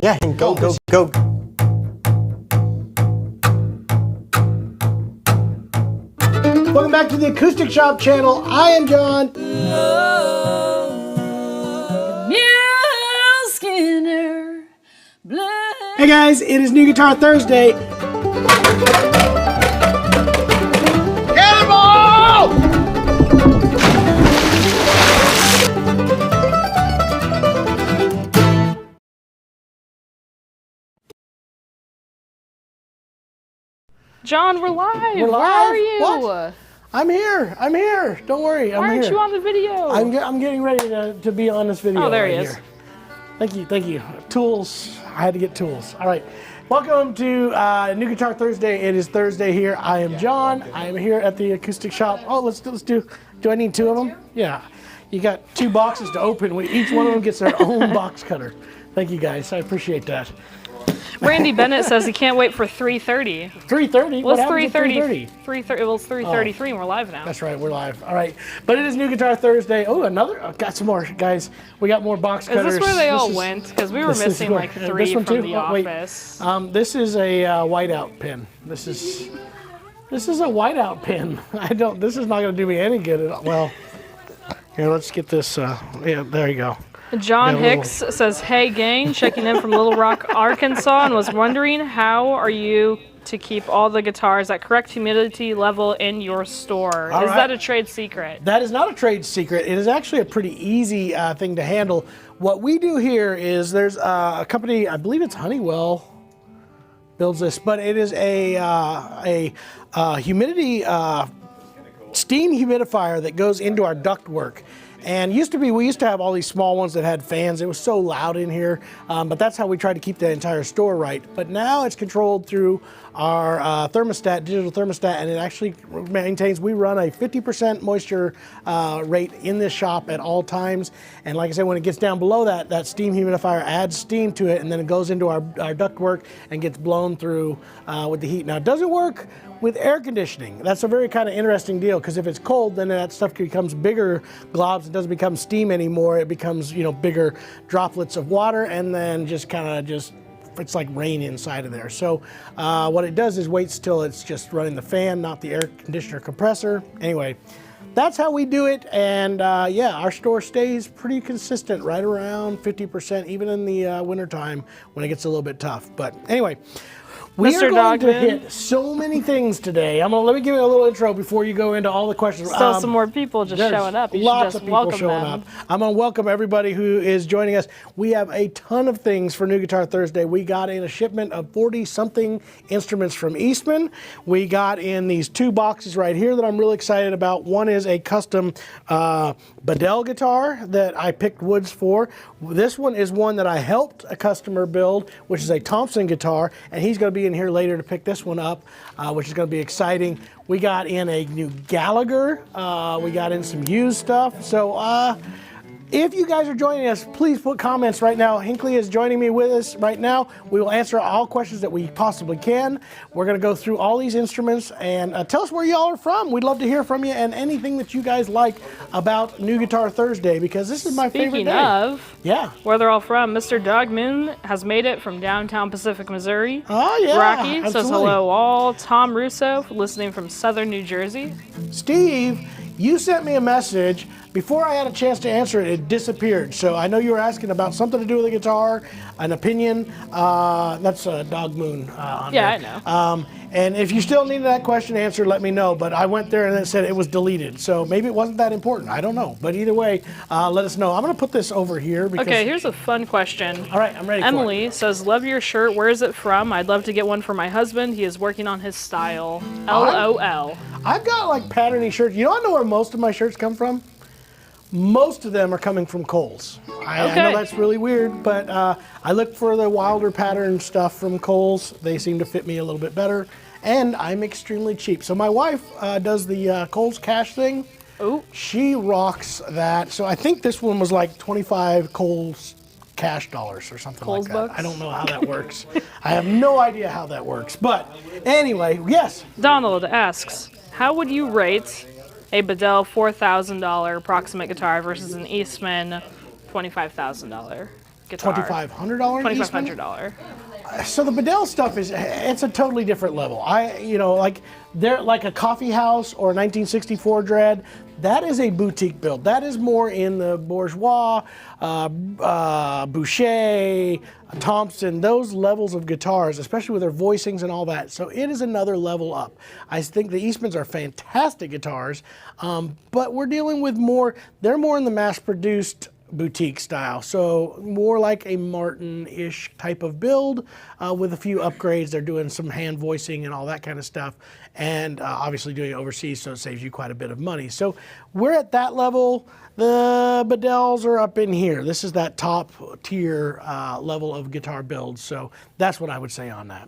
Yeah, and go. Welcome back to the Acoustic Shop channel. I am John. Hey guys, it is New Guitar Thursday. Cannonball! John, we're live. We're live? Where are you? What? I'm here. Don't worry. Why aren't you on the video? I'm getting ready to be on this video. Oh, there he right is. Here. Thank you. Tools. I had to get tools. All right. Welcome to New Guitar Thursday. It is Thursday here. I am John. I am here at the Acoustic Shop. Oh, let's do. Do I need two of them? Yeah. You got two boxes to open. Each one of them gets their own box cutter. Thank you guys. I appreciate that. Randy Bennett says he can't wait for 3:30. 3:30? Well, What it's happens at 3:30. 3:30. Well, it's 3:33 and we're live now. That's right, we're live. All right, but it is New Guitar Thursday. Oh, got some more, guys. We got more box cutters. Is this where they all went? Because we were missing like three from the office. This is a whiteout pin. This is a whiteout pin. This is not going to do me any good at all. Well, here, let's get this. Yeah, there you go. John Hicks says, "Hey gang, checking in from Little Rock, Arkansas, and was wondering how are you to keep all the guitars at correct humidity level in your store? Is that a trade secret?" That is not a trade secret. It is actually a pretty easy thing to handle. What we do here is there's a company, I believe it's Honeywell, builds this, but it is a humidity steam humidifier that goes into our ductwork. And we used to have all these small ones that had fans. It was so loud in here, but that's how we tried to keep the entire store right. But now it's controlled through our thermostat, digital thermostat, and it actually maintains, we run a 50% moisture rate in this shop at all times. And like I said, when it gets down below that steam humidifier adds steam to it, and then it goes into our ductwork and gets blown through with the heat. Now, it doesn't work with air conditioning. That's a very kind of interesting deal, because if it's cold, then that stuff becomes bigger globs. It doesn't become steam anymore. It becomes, bigger droplets of water, and then it's like rain inside of there. So what it does is waits till it's just running the fan, not the air conditioner compressor. Anyway, that's how we do it. And yeah, our store stays pretty consistent, right around 50%, even in the wintertime when it gets a little bit tough. But anyway, we are going to hit so many things today. Let me give you a little intro before you go into all the questions. Still some more people just showing up. You lots should just of people welcome showing them. up. I'm going to welcome everybody who is joining us. We have a ton of things for New Guitar Thursday. We got in a shipment of 40-something instruments from Eastman. We got in these two boxes right here that I'm really excited about. One is a custom Bedell guitar that I picked woods for. This one is one that I helped a customer build, which is a Thompson guitar, and he's going to be in here later to pick this one up, which is going to be exciting. We got in a new Gallagher. We got in some used stuff. So if you guys are joining us, please put comments right now. Hinckley is joining me with us right now. We will answer all questions that we possibly can. We're going to go through all these instruments and tell us where y'all are from. We'd love to hear from you, and anything that you guys like about New Guitar Thursday, because this is my favorite day. Speaking of, yeah, where they're all from, Mr. Dog Moon has made it from downtown Pacific, Missouri. Oh yeah, Rocky absolutely. says hello all. Tom Russo listening from Southern New Jersey. Steve, you sent me a message. Before I had a chance to answer it, it disappeared. So I know you were asking about something to do with the guitar, an opinion. That's Dog Moon on there. I know. And if you still need that question answered, let me know. But I went there and it said it was deleted. So maybe it wasn't that important. I don't know. But either way, let us know. I'm going to put this over here. Okay, here's a fun question. All right, I'm ready for it. Emily says, love your shirt. Where is it from? I'd love to get one for my husband. He is working on his style. LOL. I've got like patterny shirts. You know where most of my shirts come from? Most of them are coming from Kohl's. I know that's really weird, but I look for the wilder pattern stuff from Kohl's. They seem to fit me a little bit better, and I'm extremely cheap. So my wife does the Kohl's cash thing. Ooh. She rocks that. So I think this one was like 25 Kohl's cash dollars or something Kohl's like that. bucks? I don't know how that works. I have no idea how that works. But anyway, yes. Donald asks, how would you rate a Bedell $4,000 approximate guitar versus an Eastman $25,000? guitar. $2,500 Eastman? $2,500. So the Bedell stuff it's a totally different level. Like they're like a coffee house or a 1964 Dread. That is a boutique build. That is more in the Bourgeois, Boucher, Thompson, those levels of guitars, especially with their voicings and all that. So it is another level up. I think the Eastmans are fantastic guitars, but we're dealing with they're more in the mass-produced boutique style, so more like a Martin-ish type of build with a few upgrades. They're doing some hand voicing and all that kind of stuff, and obviously doing it overseas, so it saves you quite a bit of money. So we're at that level. The Bedells are up in here. This is that top tier level of guitar builds, so that's what I would say on that.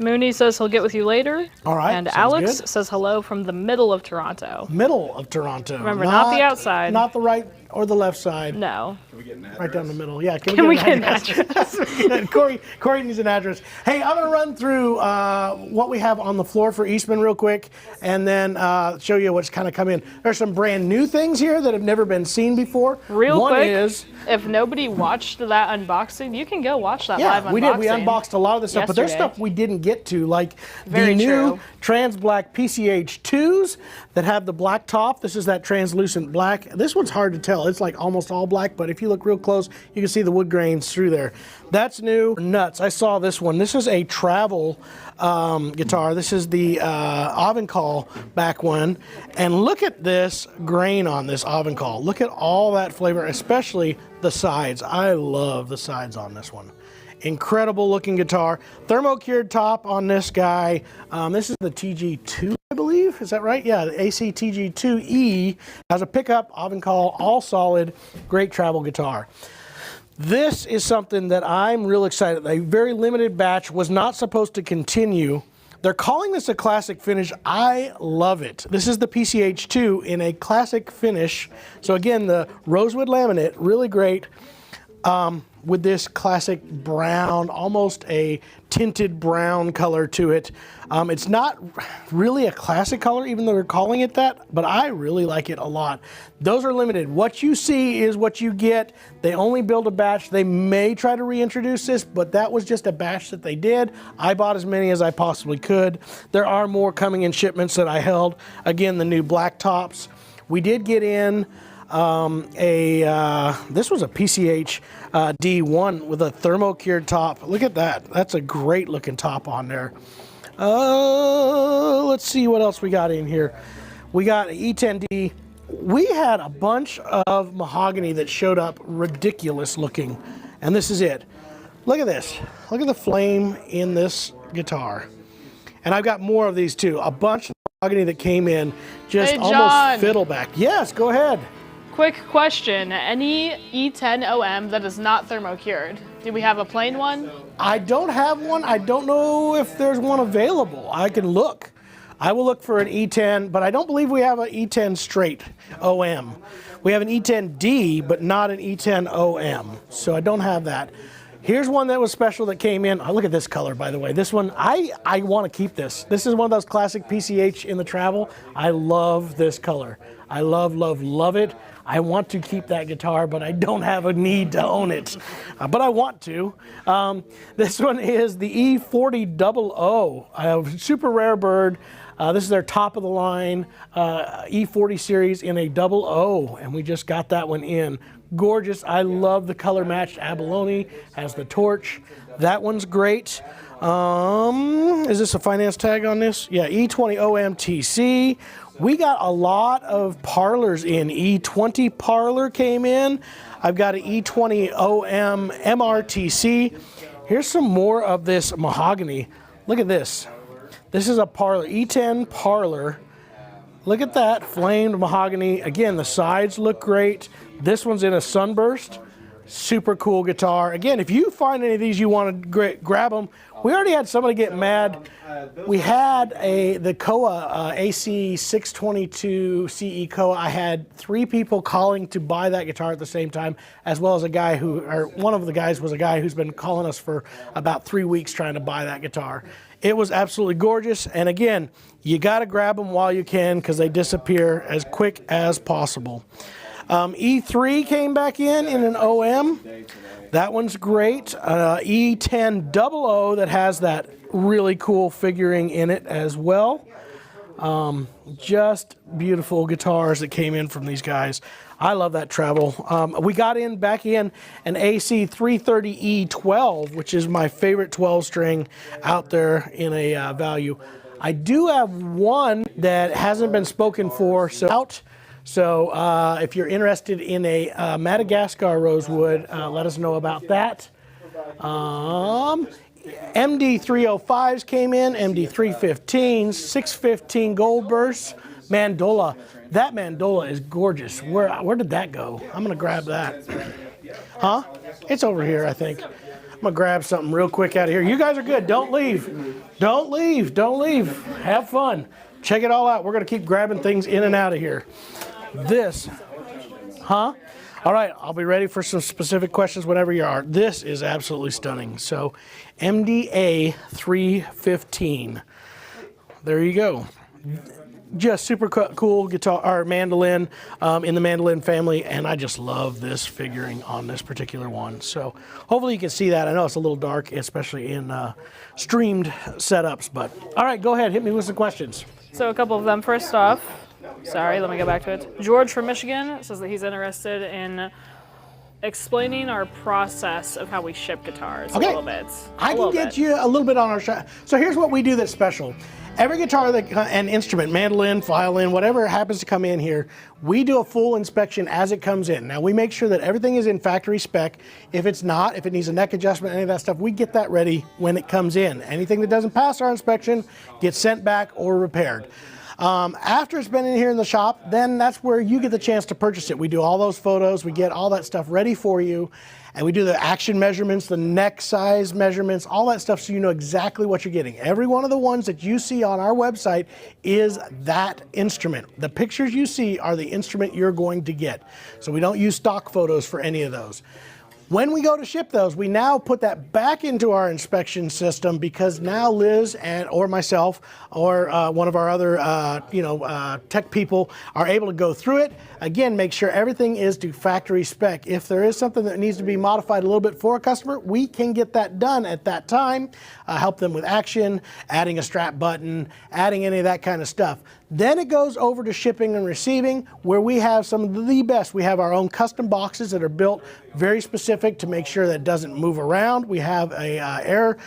Mooney says he'll get with you later. All right. And sounds Alex good. says hello from the middle of Toronto. Middle of Toronto. Remember, not the outside. Not the right or the left side. No. Can we get an address? Right down the middle. Yeah. Can we get an address? Corey needs an address. Hey, I'm going to run through what we have on the floor for Eastman real quick, and then show you what's kind of come in. There's some brand new things here that have never been seen before. Real One quick, is, if nobody watched that unboxing, you can go watch that yeah, live unboxing. we did. We unboxed a lot of the stuff, but there's yesterday. stuff we didn't get to, like Very the new true. trans black PCH 2s that have the black top. This is that translucent black. This one's hard to tell. It's like almost all black, but if you look real close, you can see the wood grains through there. That's new. Nuts. I saw this one. This is a travel guitar. This is the Avencall back one. And look at this grain on this Avencall. Look at all that flavor, especially the sides. I love the sides on this one. Incredible looking guitar. Thermo-cured top on this guy. This is the TG2, I believe. Is that right? Yeah, the AC TG2E has a pickup, Avencall, all solid, great travel guitar. This is something that I'm real excited. A very limited batch, was not supposed to continue. They're calling this a classic finish. I love it. This is the PCH2 in a classic finish. So again, the rosewood laminate, really great. With this classic brown, almost a tinted brown color to it. It's not really a classic color, even though they're calling it that, but I really like it a lot. Those are limited. What you see is what you get. They only build a batch. They may try to reintroduce this, but that was just a batch that they did. I bought as many as I possibly could. There are more coming in shipments that I held. Again, the new black tops. We did get in this was a PCH D1 with a thermo-cured top. Look at that. That's a great looking top on there. Let's see what else we got in here. We got an E10D. We had a bunch of mahogany that showed up ridiculous looking, and this is it. Look at this. Look at the flame in this guitar. And I've got more of these too. A bunch of mahogany that came in just Hey, almost John. fiddleback. Yes, go ahead. Quick question. Any E10 OM that is not thermo-cured? Do we have a plain one? I don't have one. I don't know if there's one available. I can look. I will look for an E10, but I don't believe we have an E10 straight OM. We have an E10D, but not an E10 OM. So I don't have that. Here's one that was special that came in. Oh, look at this color, by the way. This one, I want to keep this. This is one of those classic PCH in the travel. I love this color. I love, love, love it. I want to keep that guitar, but I don't have a need to own it. But I want to. This one is the E4000, super rare bird. This is their top of the line E40 series in a 00, and we just got that one in. Gorgeous. I love the color matched abalone. Has the torch. That one's great. Is this a finance tag on this? Yeah, E20 OMTC. We got a lot of parlors in. E20 parlor came in. I've got an E20 OM MRTC. Here's some more of this mahogany. Look at this. This is a parlor, E10 parlor. Look at that, flamed mahogany. Again, the sides look great. This one's in a sunburst. Super cool guitar. Again, if you find any of these you want to grab them. We already had somebody get mad. We had the Koa AC 622 CE Koa. I had 3 people calling to buy that guitar at the same time, as well as a guy one of the guys was a guy who's been calling us for about 3 weeks trying to buy that guitar. It was absolutely gorgeous. And again, you got to grab them while you can because they disappear as quick as possible. E3 came back in an OM. That one's great. E1000 that has that really cool figuring in it as well. Just beautiful guitars that came in from these guys. I love that treble. We got back in an AC 330E12, which is my favorite 12 string out there in a value. I do have one that hasn't been spoken for, so if you're interested in a Madagascar rosewood, let us know about that. MD 305s came in, MD 315s, 615 gold bursts, mandola. That mandola is gorgeous. Where did that go? I'm gonna grab that. Huh? It's over here, I think. I'm gonna grab something real quick out of here. You guys are good. Don't leave. Don't leave. Don't leave. Have fun. Check it all out. We're gonna keep grabbing things in and out of here. This, huh? All right, I'll be ready for some specific questions whenever you are. This is absolutely stunning. So, MDA 315. There you go. Just super cool guitar or mandolin in the mandolin family, and I just love this figuring on this particular one. So hopefully you can see that. I know it's a little dark, especially in streamed setups, but all right, go ahead, hit me with some questions. So a couple of them. First off, sorry, let me go back to it. George from Michigan says that he's interested in explaining our process of how we ship guitars a little bit. I can get you a little bit on our show. So here's what we do that's special. Every guitar and instrument, mandolin, violin, whatever happens to come in here, we do a full inspection as it comes in. Now we make sure that everything is in factory spec. If it's not, if it needs a neck adjustment, any of that stuff, we get that ready when it comes in. Anything that doesn't pass our inspection gets sent back or repaired. After it's been in here in the shop, then that's where you get the chance to purchase it. We do all those photos, we get all that stuff ready for you, and we do the action measurements, the neck size measurements, all that stuff so you know exactly what you're getting. Every one of the ones that you see on our website is that instrument. The pictures you see are the instrument you're going to get. So we don't use stock photos for any of those. When we go to ship those, we now put that back into our inspection system because now Liz or myself or one of our other tech people are able to go through it. Again, make sure everything is to factory spec. If there is something that needs to be modified a little bit for a customer, we can get that done at that time. Help them with action, adding a strap button, adding any of that kind of stuff. Then it goes over to shipping and receiving, where we have some of the best. We have our own custom boxes that are built very specific to make sure that it doesn't move around. We have a air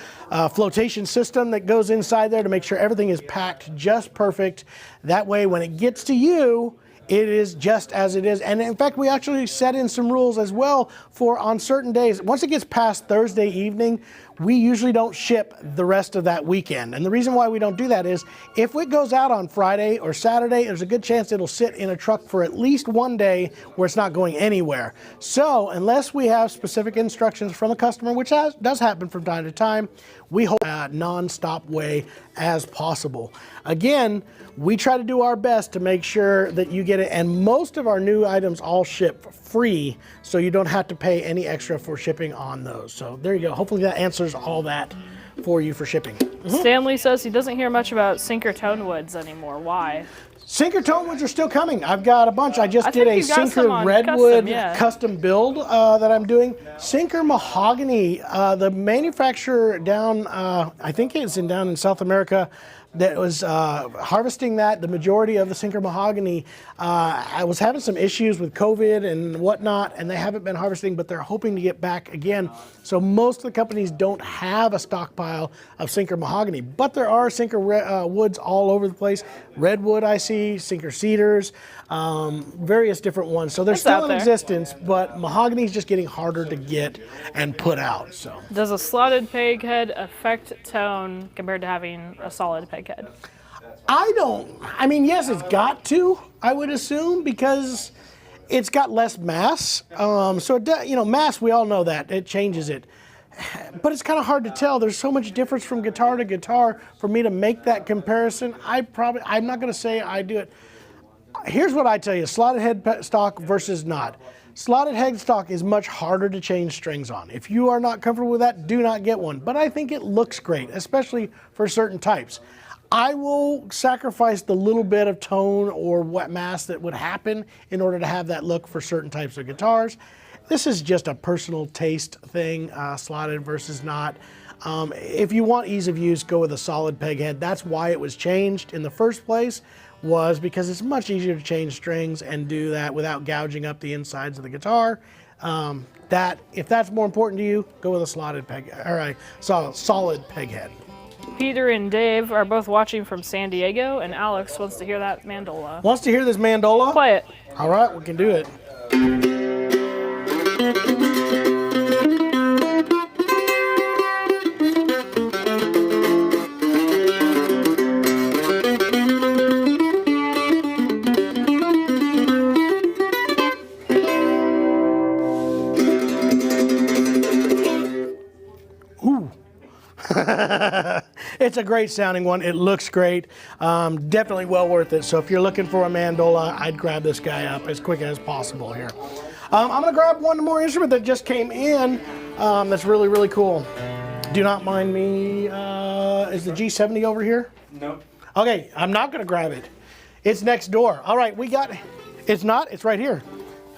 flotation system that goes inside there to make sure everything is packed just perfect. That way, when it gets to you, it is just as it is. And in fact, we actually set in some rules as well for on certain days. Once it gets past Thursday evening, we usually don't ship the rest of that weekend. And the reason why we don't do that is if it goes out on Friday or Saturday, there's a good chance it'll sit in a truck for at least one day where it's not going anywhere. So unless we have specific instructions from a customer, which does happen from time to time, we hold a non-stop way as possible. Again, we try to do our best to make sure that you get it, and most of our new items all ship free, so you don't have to pay any extra for shipping on those. So there you go. Hopefully that answers all that for you for shipping. Stanley says he doesn't hear much about sinker tone woods anymore. Why? Sinker tone woods are still coming. I've got a bunch. I just did a Sinker redwood custom build that I'm doing. Sinker mahogany, the manufacturer down, I think it's down in South America, that was harvesting that, the majority of the Sinker mahogany. I was having some issues with COVID and whatnot, and they haven't been harvesting, but they're hoping to get back again. So most of the companies don't have a stockpile of Sinker mahogany, but there are Sinker woods all over the place. Redwood I see, Sinker cedars, various different ones. So they're still in existence, but mahogany is just getting harder to get and put out. So does a slotted peg head affect tone compared to having a solid peg head? I mean, yes, it's got to, I would assume, because it's got less mass. So, mass, we all know that. It changes it. But it's kind of hard to tell. There's so much difference from guitar to guitar for me to make that comparison. I'm not going to say I do it. Here's what I tell you, slotted head stock versus not. Slotted headstock is much harder to change strings on. If you are not comfortable with that, do not get one. But I think it looks great, especially for certain types. I will sacrifice the little bit of tone or wet mass that would happen in order to have that look for certain types of guitars. This is just a personal taste thing, slotted versus not. If you want ease of use, go with a solid peg head. That's why it was changed in the first place, was because it's much easier to change strings and do that without gouging up the insides of the guitar. If that's more important to you, go with a slotted peg, or a solid peg head. Peter and Dave are both watching from San Diego, and Alex wants to hear that mandola. Wants to hear this mandola? Play it. All right, we can do it. It's a great sounding one. It looks great. Definitely well worth it. So if you're looking for a mandola, I'd grab this guy up as quick as possible here. I'm going to grab one more instrument that just came in that's really, really cool. Do not mind me. Is the G70 over here? No. Okay, I'm not going to grab it. It's next door. All right, we got, it's not, it's right here.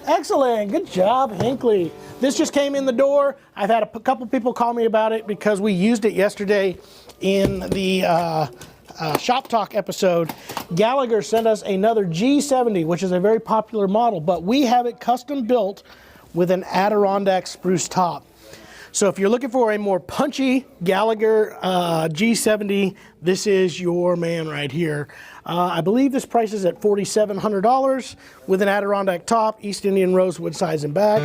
Excellent, good job, Hinckley. This just came in the door. I've had a couple people call me about it because we used it yesterday in the Shop Talk episode. Gallagher sent us another G70, which is a very popular model, but we have it custom built with an Adirondack spruce top. So if you're looking for a more punchy Gallagher G70, this is your man right here. I believe this price is at $4,700 with an Adirondack top, East Indian rosewood sides and back.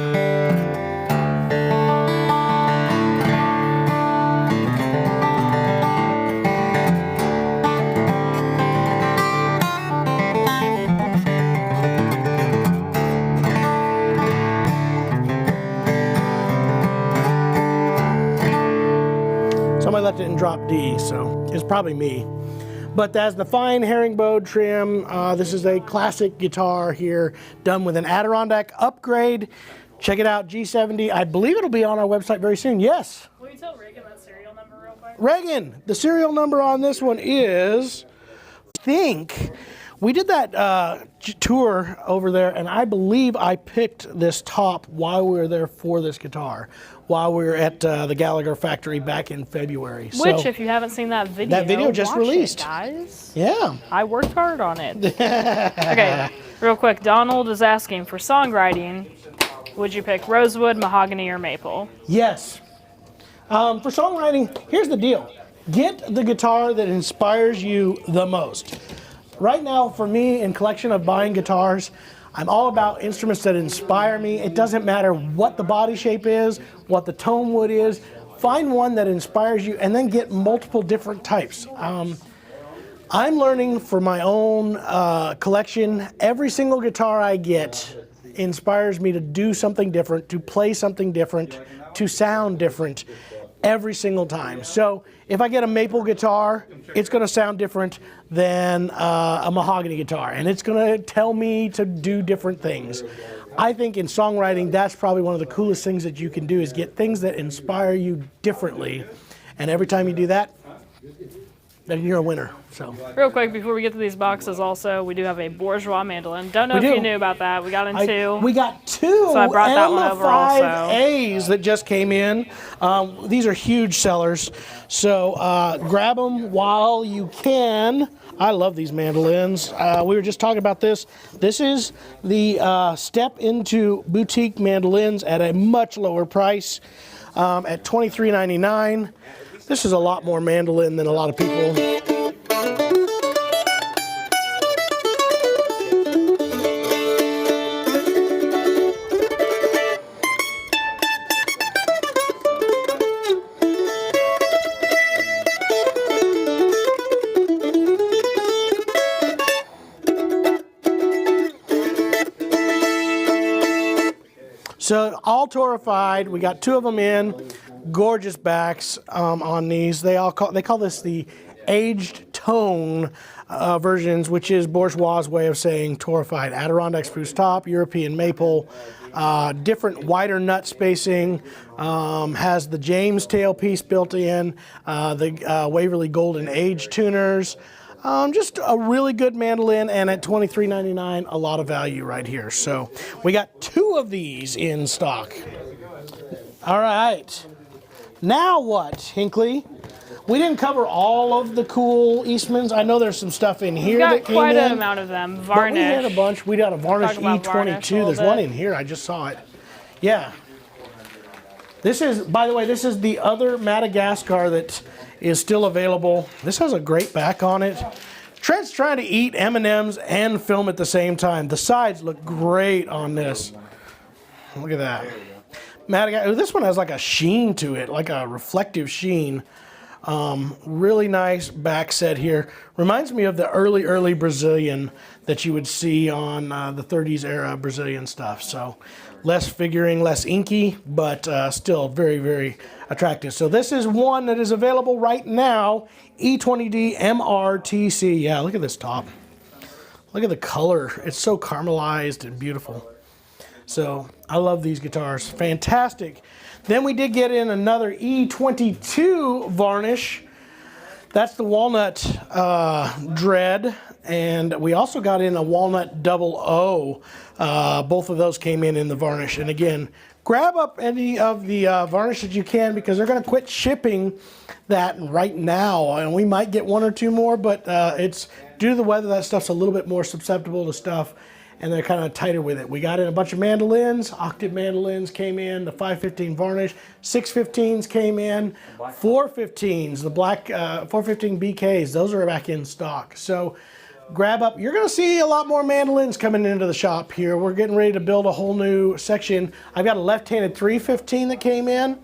Somebody left it in drop D, so it's probably me. But that's the fine herringbone trim. This is a classic guitar here, done with an Adirondack upgrade. Check it out, G70. I believe it'll be on our website very soon. Yes? Will you tell Reagan that serial number real quick? Reagan, the serial number on this one is, I think, we did that tour over there, and I believe I picked this top while we were there for this guitar, while we were at the Gallagher factory back in February. Which, if you haven't seen that video just watch released. it, guys. Yeah. I worked hard on it. Okay, real quick. Donald is asking, for songwriting, would you pick rosewood, mahogany, or maple? Yes. For songwriting, here's the deal. Get the guitar that inspires you the most. Right now, for me, in collection of buying guitars, I'm all about instruments that inspire me. It doesn't matter what the body shape is, what the tone wood is. Find one that inspires you and then get multiple different types. I'm learning for my own collection, every single guitar I get inspires me to do something different, to play something different, to sound different every single time. So if I get a maple guitar, it's going to sound different than a mahogany guitar, and it's going to tell me to do different things. I think in songwriting, that's probably one of the coolest things that you can do, is get things that inspire you differently. And every time you do that, then you're a winner. So, real quick, before we get to these boxes, also, we do have a Bourgeois mandolin. Don't know if you knew about that. We got in two. We got two. So I brought that one over also. 5As that just came in. These are huge sellers. So grab them while you can. I love these mandolins. We were just talking about this. This is the step into boutique mandolins at a much lower price, at $23.99. This is a lot more mandolin than a lot of people. So all torified, we got two of them in. Gorgeous backs on these. They call this the aged tone versions, which is Bourgeois' way of saying torrefied. Adirondack spruce top, European maple, different wider nut spacing, has the James tailpiece built in, the Waverly Golden Age tuners. Just a really good mandolin, and at $23.99, a lot of value right here. So we got 2 of these in stock. All right. Now what, Hinckley? We didn't cover all of the cool Eastmans. I know there's some stuff in here that came in. Got quite an amount of them. Varnish. But we had a bunch. We got a Varnish Talk about E22. There's one in here. I just saw it. Yeah. This is, by the way, this is the other Madagascar that is still available. This has a great back on it. Trent's trying to eat M&Ms and film at the same time. The sides look great on this. Look at that. Madagascar. This one has like a sheen to it, like a reflective sheen. Really nice back set here. Reminds me of the early Brazilian that you would see on the 30s era Brazilian stuff. So less figuring, less inky, but still very attractive. So this is one that is available right now. E20D MRTC. Yeah, look at this top. Look at the color. It's so caramelized and beautiful. So I love these guitars. Fantastic. Then we did get in another E22 varnish. That's the walnut dread. And we also got in a walnut 00. Both of those came in the varnish. And again, grab up any of the varnish that you can, because they're going to quit shipping that right now. And we might get 1 or 2 more, but it's due to the weather, that stuff's a little bit more susceptible to stuff. And they're kind of tighter with it. We got in a bunch of mandolins. Octave mandolins came in. The 515 varnish. 615s came in. 415s, the black 415 BKs, those are back in stock. So grab up. You're going to see a lot more mandolins coming into the shop here. We're getting ready to build a whole new section. I've got a left-handed 315 that came in.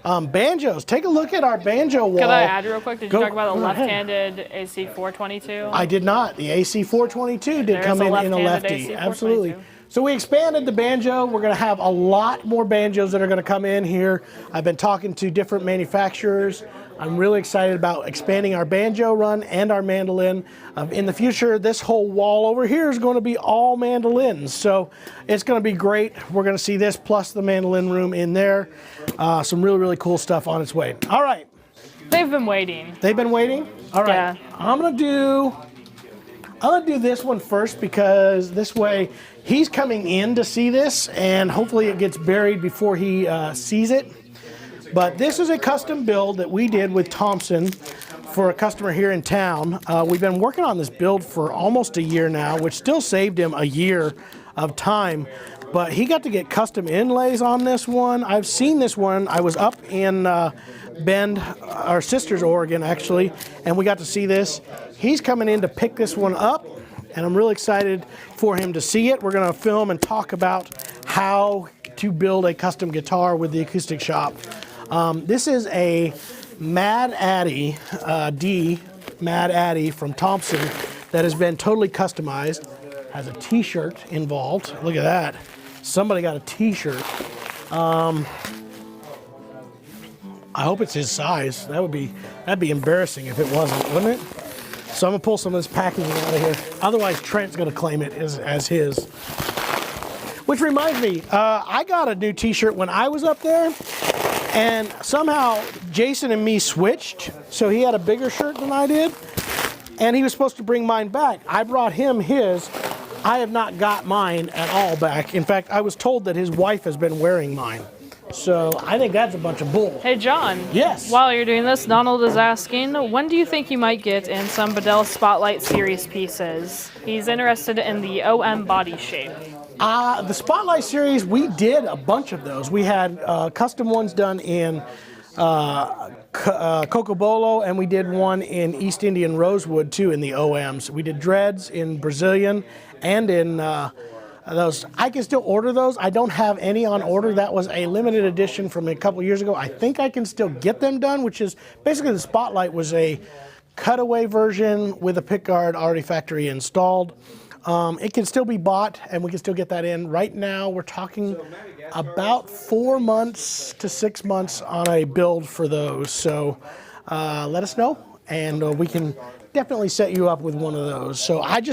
Banjos. Take a look at our banjo wall. Could I add real quick? Did you talk about the left-handed AC 422? I did not. The AC 422 did come in a lefty. Absolutely. So we expanded the banjo. We're going to have a lot more banjos that are going to come in here. I've been talking to different manufacturers. I'm really excited about expanding our banjo run and our mandolin. In the future, this whole wall over here is going to be all mandolins. So it's going to be great. We're going to see this plus the mandolin room in there. Some really cool stuff on its way. All right. They've been waiting. They've been waiting? All right. Yeah. I'm going to do this one first, because this way he's coming in to see this, and hopefully it gets buried before he sees it. But this is a custom build that we did with Thompson for a customer here in town. We've been working on this build for almost a year now, which still saved him a year of time. But he got to get custom inlays on this one. I've seen this one. I was up in Bend, our sister's Oregon, actually, and we got to see this. He's coming in to pick this one up, and I'm really excited for him to see it. We're going to film and talk about how to build a custom guitar with the Acoustic Shop. This is a Mad Addy, Mad Addy from Thompson that has been totally customized. Has a t-shirt involved. Look at that. Somebody got a t-shirt. I hope it's his size. That'd be embarrassing if it wasn't, wouldn't it? So I'm gonna pull some of this packaging out of here. Otherwise, Trent's gonna claim it as his. Which reminds me, I got a new t-shirt when I was up there. And somehow Jason and me switched, so he had a bigger shirt than I did, and he was supposed to bring mine back. I brought him his. I have not got mine at all back. In fact, I was told that his wife has been wearing mine. So I think that's a bunch of bull. Hey, John. Yes. While you're doing this, Donald is asking, when do you think you might get in some Bedell Spotlight Series pieces? He's interested in the OM body shape. The Spotlight Series, we did a bunch of those. We had custom ones done in Cocobolo, and we did one in East Indian Rosewood, too, in the OMs. We did dreads in Brazilian and in those. I can still order those. I don't have any on order. That was a limited edition from a couple years ago. I think I can still get them done, which is basically the Spotlight was a cutaway version with a pickguard already factory installed. It can still be bought, and we can still get that in. Right now, we're talking about 4 months to 6 months on a build for those. So let us know, and we can definitely set you up with one of those. So I've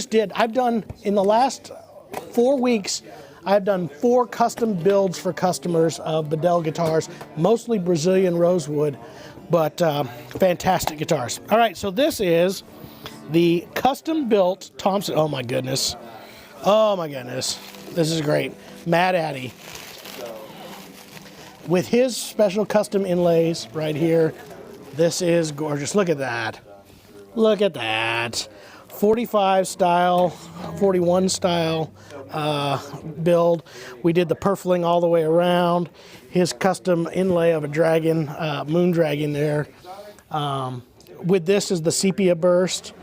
done, in the last 4 weeks, I've done 4 custom builds for customers of Bedell guitars, mostly Brazilian rosewood, but fantastic guitars. All right, so this is the custom built Thompson. Oh my goodness. Oh my goodness. This is great. Mad Addy. With his special custom inlays right here. This is gorgeous. Look at that. Look at that. 45 style, 41 style build. We did the purfling all the way around. His custom inlay of a dragon, moon dragon there. With this is the sepia burst.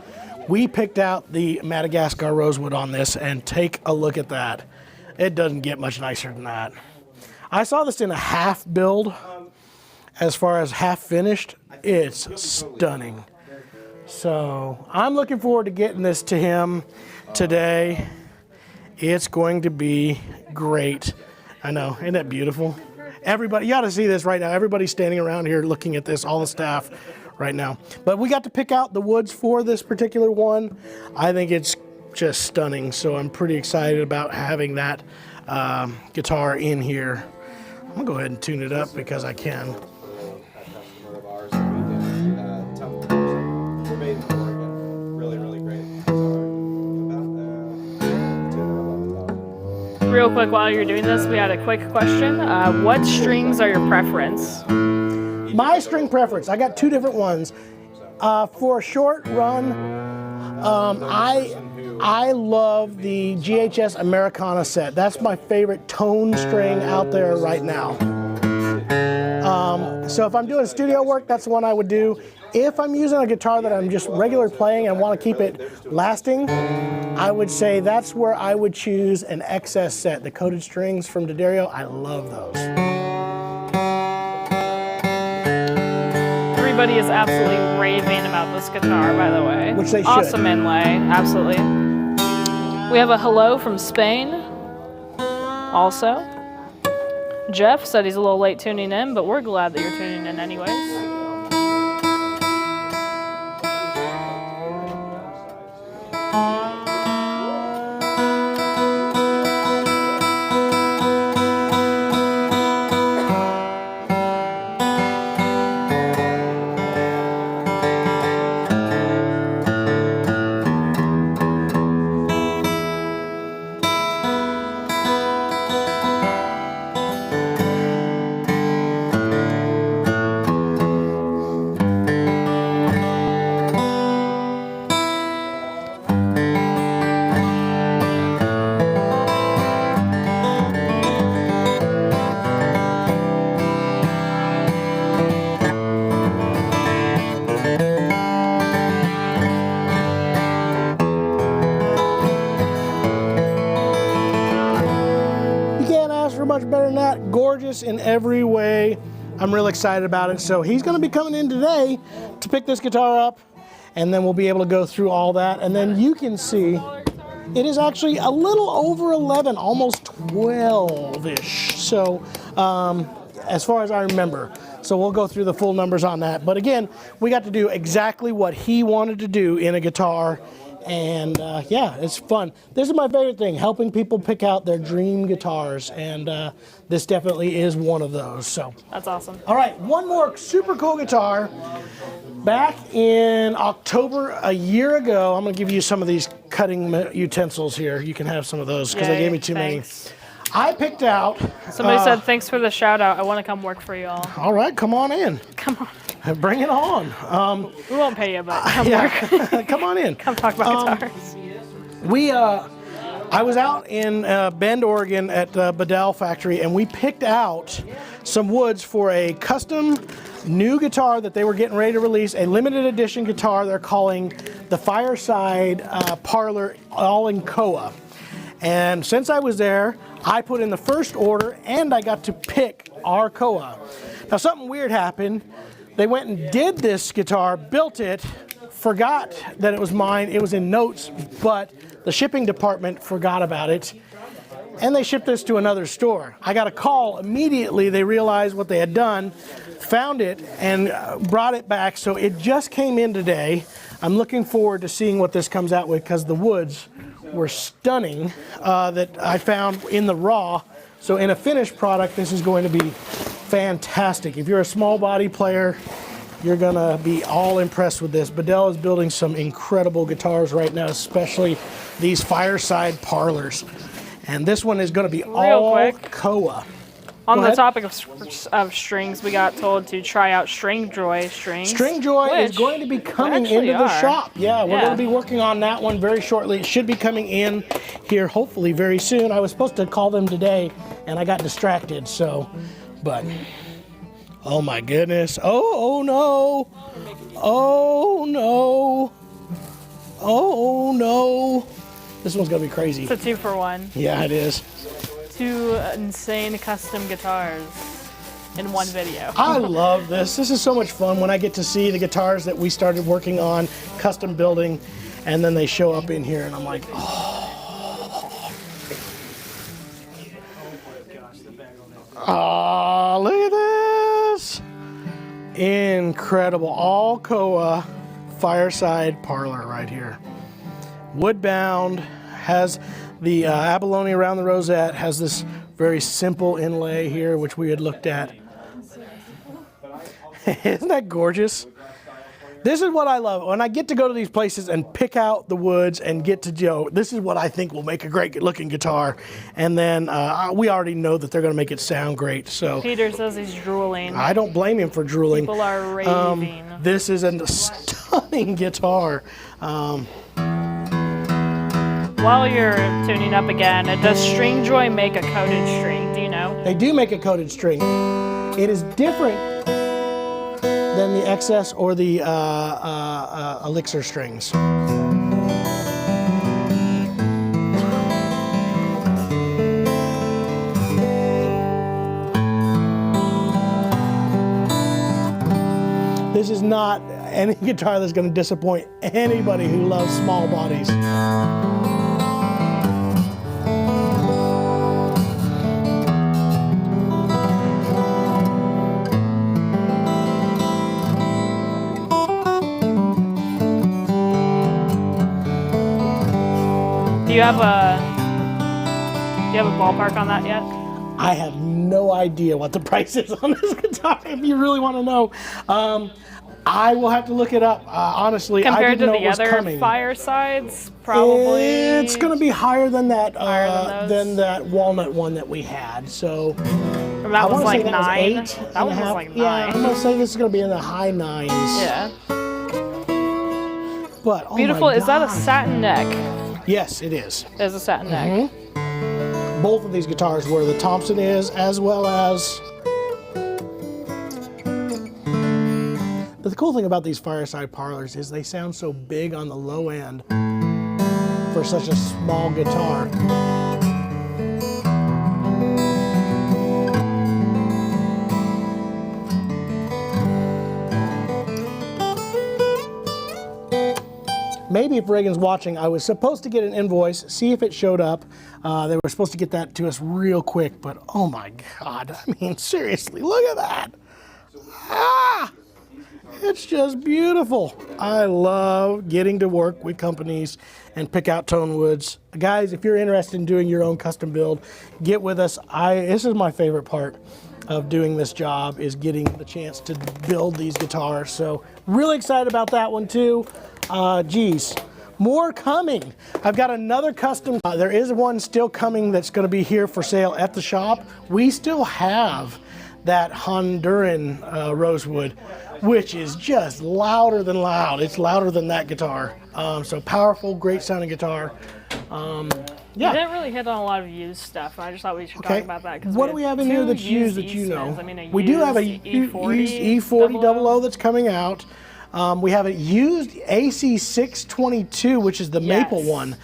We picked out the Madagascar rosewood on this, and take a look at that. It doesn't get much nicer than that. I saw this in a half build. As far as half finished, it's stunning. So I'm looking forward to getting this to him today. It's going to be great. I know, isn't that beautiful? Everybody, you ought to see this right now. Everybody's standing around here looking at this, all the staff right now. But we got to pick out the woods for this particular one. I think it's just stunning. So I'm pretty excited about having that guitar in here. I'm gonna go ahead and tune it up because I can. Real quick, while you're doing this, we had a quick question. What strings are your preference? My string preference, I got 2 different ones. For a short run, I love the GHS Americana set. That's my favorite tone string out there right now. So if I'm doing studio work, that's the one I would do. If I'm using a guitar that I'm just regular playing and want to keep it lasting, I would say that's where I would choose an XS set. The coated strings from D'Addario, I love those. Everybody is absolutely raving about this guitar, by the way. Which they should. Awesome inlay, absolutely. We have a hello from Spain, also. Jeff said he's a little late tuning in, but we're glad that you're tuning in anyways. Much better than that. Gorgeous in every way. I'm real excited about it. So he's going to be coming in today to pick this guitar up, and then we'll be able to go through all that. And then you can see it is actually a little over 11, almost 12-ish. So as far as I remember. So we'll go through the full numbers on that. But again, we got to do exactly what he wanted to do in a guitar. And yeah, it's fun. This is my favorite thing, helping people pick out their dream guitars, and this definitely is one of those. So that's awesome. All right, one more super cool guitar. Back in October a year ago, I'm going to give you some of these cutting utensils here. You can have some of those because they gave me too many. I picked out. Somebody said thanks for the shout out. I want to come work for you all. All right, come on in. Come on. Bring it on. We won't pay you, but come work. Come on in. Come talk about guitars. I was out in Bend, Oregon at the Bedell factory, and we picked out some woods for a custom new guitar that they were getting ready to release, a limited edition guitar they're calling the Fireside Parlor, all in koa. And since I was there, I put in the first order, and I got to pick our koa. Now, something weird happened. They went and did this guitar, built it, forgot that it was mine. It was in notes, but the shipping department forgot about it. and they shipped this to another store. I got a call immediately. They realized what they had done, found it, and brought it back. So it just came in today. I'm looking forward to seeing what this comes out with because the woods were stunning that I found in the raw. So in a finished product, this is going to be fantastic. If you're a small body player, you're gonna be all impressed with this. Bedell is building some incredible guitars right now, especially these Fireside parlors. And this one is gonna be all quick. Koa. On the topic of strings, we got told to try out Stringjoy strings. Stringjoy is going to be coming into the shop. Yeah, we're going to be working on that one very shortly. It should be coming in here hopefully very soon. I was supposed to call them today and I got distracted, so, but, oh my goodness. Oh no. Oh no. Oh no. This one's going to be crazy. It's a 2-for-1. Yeah, it is. 2 insane custom guitars in one video. I love this. This is so much fun when I get to see the guitars that we started working on, custom building, and then they show up in here and I'm like, oh. Oh, look at this. Incredible. All Koa Fireside parlor right here. Wood-bound, has the abalone around the rosette, has this very simple inlay here, which we had looked at. Isn't that gorgeous? This is what I love. When I get to go to these places and pick out the woods and get to Joe, this is what I think will make a great looking guitar. And then we already know that they're going to make it sound great. So Peter says he's drooling. I don't blame him for drooling. People are raving. This is a stunning guitar. While you're tuning up again, does Stringjoy make a coated string? Do you know? They do make a coated string. It is different than the XS or the Elixir strings. This is not any guitar that's going to disappoint anybody who loves small bodies. Do you have a ballpark on that yet? I have no idea what the price is on this guitar, if you really want to know. I will have to look it up. Honestly, compared I didn't to know it was the other coming. Firesides, probably. It's going to be higher than that than that walnut one that we had. So that was like 9. That one was like 9. Yeah, I'm going to say this is going to be in the high 9s. Yeah. But oh beautiful. My is that a gosh. satin neck? Yes, it is. There's a satin neck. Both of these guitars were. The Thompson is, as well as. But the cool thing about these Fireside parlors is they sound so big on the low end for such a small guitar. Maybe if Reagan's watching, I was supposed to get an invoice, see if it showed up. They were supposed to get that to us real quick, but oh my God, I mean, seriously, look at that. Ah, it's just beautiful. I love getting to work with companies and pick out tone woods. Guys, if you're interested in doing your own custom build, get with us. This is my favorite part of doing this job, is getting the chance to build these guitars. So really excited about that one too. Geez, more coming. I've got another custom. There is one still coming that's going to be here for sale at the shop. We still have that Honduran rosewood, which is just louder than loud. It's louder than that guitar. So powerful, great sounding guitar. Yeah. We didn't really hit on a lot of used stuff. I just thought we should talk about that. What do we have in here that's used that you know? I mean, we do have a used E40 00 that's coming out. We have a used AC622, which is the maple one.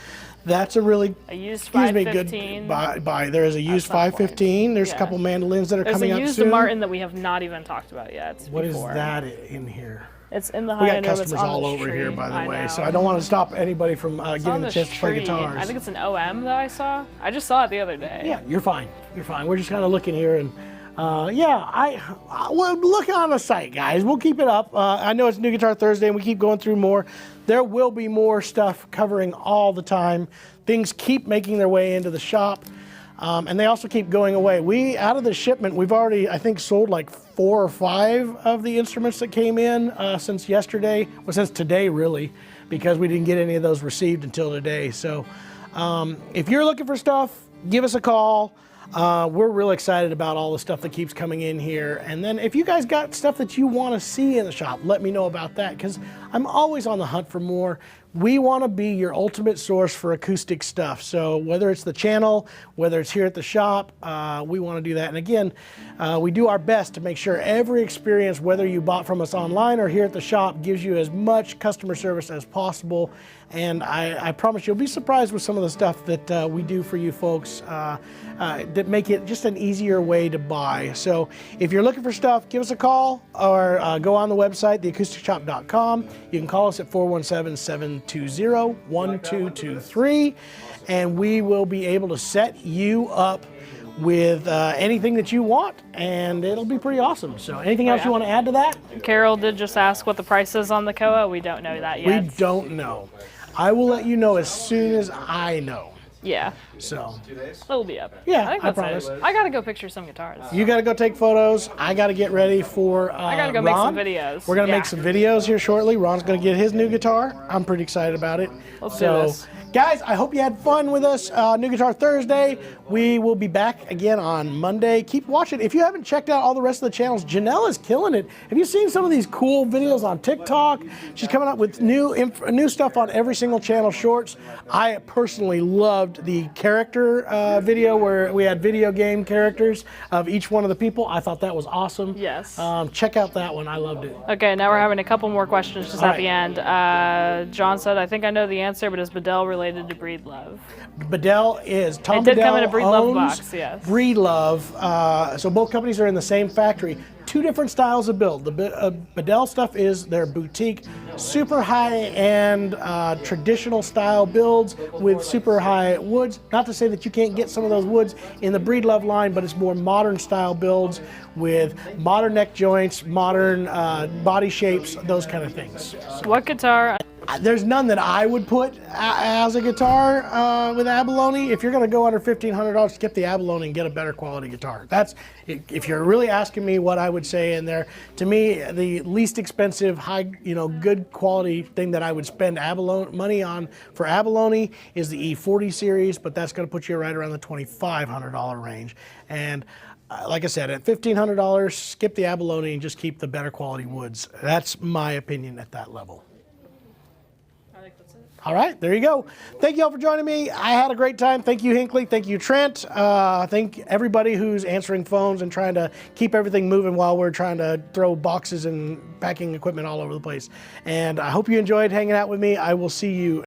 That's a really used good 515. buy. There is a used 515. There's a couple mandolins that are coming up soon. There's a used Martin that we have not even talked about yet. What is that in here? It's in the We high got customers all over here, by the way, so I don't want to stop anybody from getting the chance to play guitars. I think it's an OM that I saw. I just saw it the other day. Yeah, you're fine. You're fine. We're just kind of looking here, and well, look on the site, guys. We'll keep it up. I know it's New Guitar Thursday, and we keep going through more. There will be more stuff covering all the time. Things keep making their way into the shop. And they also keep going away. Out of the shipment, we've already, I think, sold like 4 or 5 of the instruments that came in since yesterday. Well, since today, really, because we didn't get any of those received until today. So if you're looking for stuff, give us a call. We're real excited about all the stuff that keeps coming in here. And then if you guys got stuff that you want to see in the shop, let me know about that, because I'm always on the hunt for more. We want to be your ultimate source for acoustic stuff. So whether it's the channel, whether it's here at the shop, we want to do that. And again, we do our best to make sure every experience, whether you bought from us online or here at the shop, gives you as much customer service as possible. And I promise you'll be surprised with some of the stuff that we do for you folks that make it just an easier way to buy. So if you're looking for stuff, give us a call or go on the website, theacousticshop.com. You can call us at 417-720-1223, and we will be able to set you up with anything that you want, and it'll be pretty awesome. So anything else you want to add to that? Carol did just ask what the price is on the Koa. We don't know that yet. We don't know. I will let you know as soon as I know. Yeah. So it'll be up. Yeah, I promise. I gotta go picture some guitars. You gotta go take photos. I gotta get ready for I gotta go Ron. make some videos. We're gonna make some videos here shortly. Ron's gonna get his new guitar. I'm pretty excited about it. Let's do this. Guys, I hope you had fun with us. New Guitar Thursday. We will be back again on Monday. Keep watching. If you haven't checked out all the rest of the channels, Janelle is killing it. Have you seen some of these cool videos on TikTok? She's coming up with new stuff on every single channel shorts. I personally loved the character video where we had video game characters of each one of the people. I thought that was awesome. Yes. Check out that one. I loved it. Okay, now we're having a couple more questions just at the end. John said, I think I know the answer, but is Bedell related to Breedlove? Bedell is Tom It did Bedell come in a Breedlove owns box, yes. Breedlove. So both companies are in the same factory. 2 different styles of build. The Bedell stuff is their boutique, super high-end, traditional style builds with super high woods. Not to say that you can't get some of those woods in the Breedlove line, but it's more modern style builds with modern neck joints, modern body shapes, those kind of things. What guitar? There's none that I would put as a guitar with abalone. If you're going to go under $1,500, get the abalone and get a better quality guitar. That's, if you're really asking me what I would say in there, to me, the least expensive, high, good quality thing that I would spend money on for abalone is the E40 series, but that's going to put you right around the $2,500 range. And like I said, at $1,500, skip the abalone and just keep the better quality woods. That's my opinion at that level. All right, there you go. Thank you all for joining me. I had a great time. Thank you, Hinckley. Thank you, Trent. Thank everybody who's answering phones and trying to keep everything moving while we're trying to throw boxes and packing equipment all over the place. And I hope you enjoyed hanging out with me. I will see you